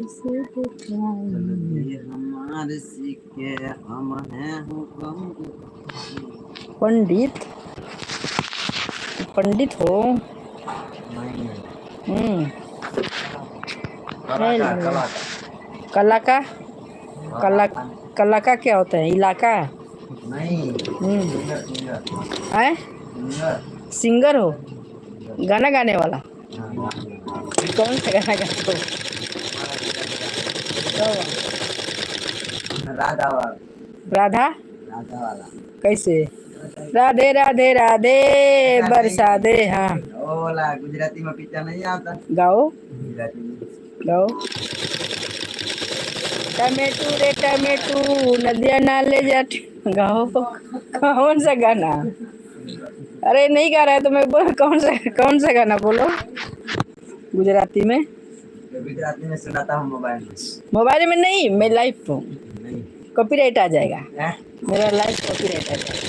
से दिखाई। ये हमारे सिक्के हम हैं हुक्म। पंडित पंडित हो। नहीं हम्म। कलाकार हेलो। कलाकार कला का कला कलाकार कला का क्या होता है? इलाका। नहीं हम्म। सिंगर सिंगर है। सिंगर सिंगर हो? सिंगर गाना गाने वाला? हाँ गाना गाना कौन सा गाना गाते हो? हमारा पिताजी गाना कौन? राधा वाला राधा? राधा वाला कैसे? राधे राधे राधे ऐसा बरसा नहीं दे। हाँ, वो वाला गुजराती में पिक्चर नहीं आता गाओ गुजराती में गाओ। टमेटू रे टमेटू, नदिया नाले जाट। गाओ। कौन सा गाना? अरे नहीं गा रहा है तो मैं बोल, कौन सा गाना बोलो गुजराती में। गुजराती में सुनाता हूँ मोबाइल में मोबाइल में नहीं, मैं लाइव हूँ। नहीं कॉपीराइट आ जाएगा। है मेरा लाइव कॉपीराइट आ जाएगा।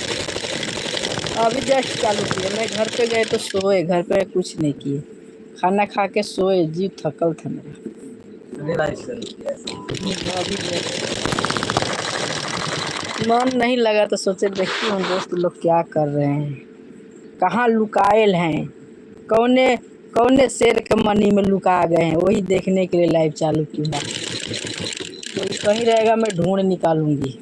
अभी जस्ट चालू किए। मैं घर पे गए तो सोए, घर पे कुछ नहीं किए, खाना खा के सोए। जी थकल था मेरा। अभी लाइव शुरू किया अभी मन नहीं लगा तो सोचे देखती हूँ दोस्त लोग क्या कर रहे हैं, कहाँ लुकायल हैं, कौने कौने शेर के मनी में लुका गए हैं, वही देखने के लिए लाइव चालू किया। कोई कहीं रहेगा मैं ढूंढ निकालूंगी।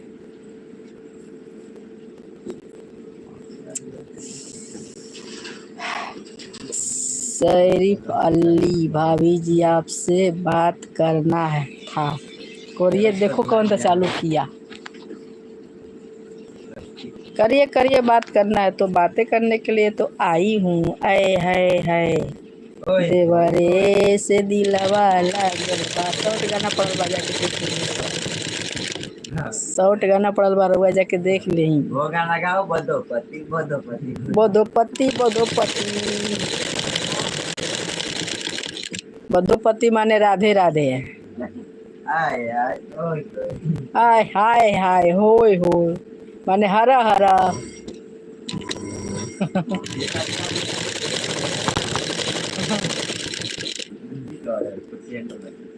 शरीफ अली भाभी जी आपसे बात करना है था। करिए, देखो कौन सा चालू किया। करिए करिए, बात करना है तो बातें करने के लिए तो आई हूँ। ऐ है ओए देवरे से दिलवा लागल बा। शॉर्ट गाना पड़ल बा, जाके देख ली। शॉर्ट गाना पड़ल बा, रउआ जाके देख ली। वो गाना गाओ बदोपति बदोपति बधोपति बधोपति। बधोपति माने राधे राधे है। आय आय ओए ओए आय हाय हाय होय होय माने हरा हरा।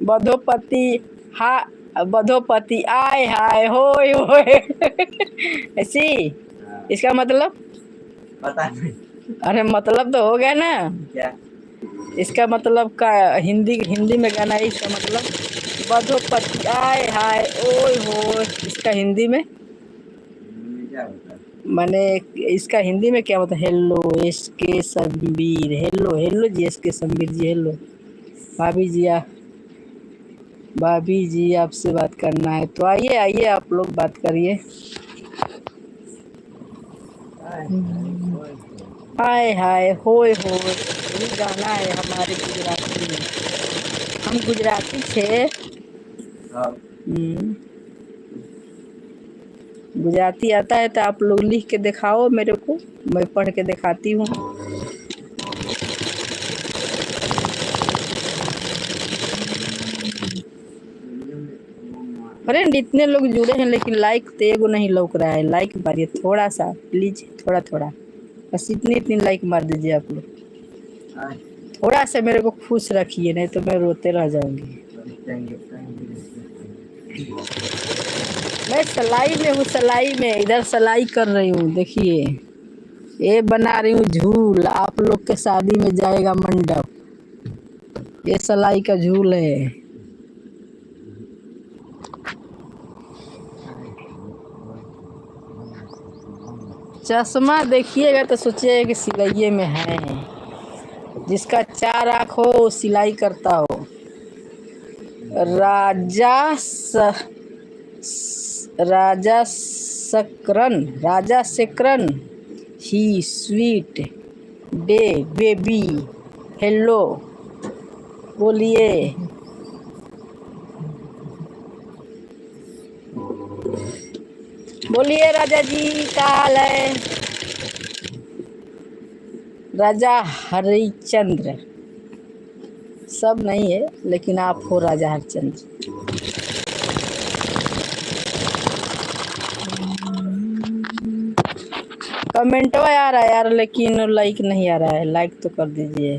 बधोपति हा, बधोपति आय हाय होय होय। ऐसी इसका मतलब? पता नहीं अरे मतलब तो हो गया ना। क्या इसका मतलब का हिंदी हिंदी में गाना है, इसका मतलब बधोपति आय हाय ओय होय। इसका हिंदी में क्या होता है माने, इसका हिंदी में क्या होता है? हेलो एस के संबीर। हेलो हेलो जी एस के संबीर जी। हेलो भाभी जी, भाभी जी आपसे बात करना है तो आइए आइए, आप लोग बात करिए। आय हाय ओए ओए हाय हाय होय होय, यही गाना है हमारे गुजराती में। हम गुजराती थे। हाँ गुजराती आता है तो आप लोग लिख के दिखाओ मेरे को, मैं पढ़ के दिखाती हूँ। फ्रेंड इतने लोग जुड़े हैं लेकिन लाइक तो एगो नहीं लौक रहा है। लाइक मारिए थोड़ा सा प्लीज, थोड़ा थोड़ा, बस इतनी इतनी लाइक मार दीजिए आप लोग। आय थोड़ा सा मेरे को खुश रखिए, नहीं तो मैं रोते रह जाऊंगी। मैं सलाई में हूँ, सलाई में, इधर सलाई कर रही हूँ। देखिए ये बना रही हूँ झूल, आप लोग के शादी में जाएगा मंडप। ये सलाई का झूल है। चश्मा देखिएगा तो सोचिएगा कि सिलाइये में है। जिसका 4 आँख हो वो सिलाई करता हो। राजा सकरन ही स्वीट डे बेबी। हेलो बोलिए। बोलिए राजा जी का हाल है? राजा हरिश्चंद्र सब नहीं है लेकिन आप हो राजा हरिश्चंद्र। कमेंटवा आ रहा है यार लेकिन लाइक नहीं आ रहा है। लाइक तो कर दीजिए।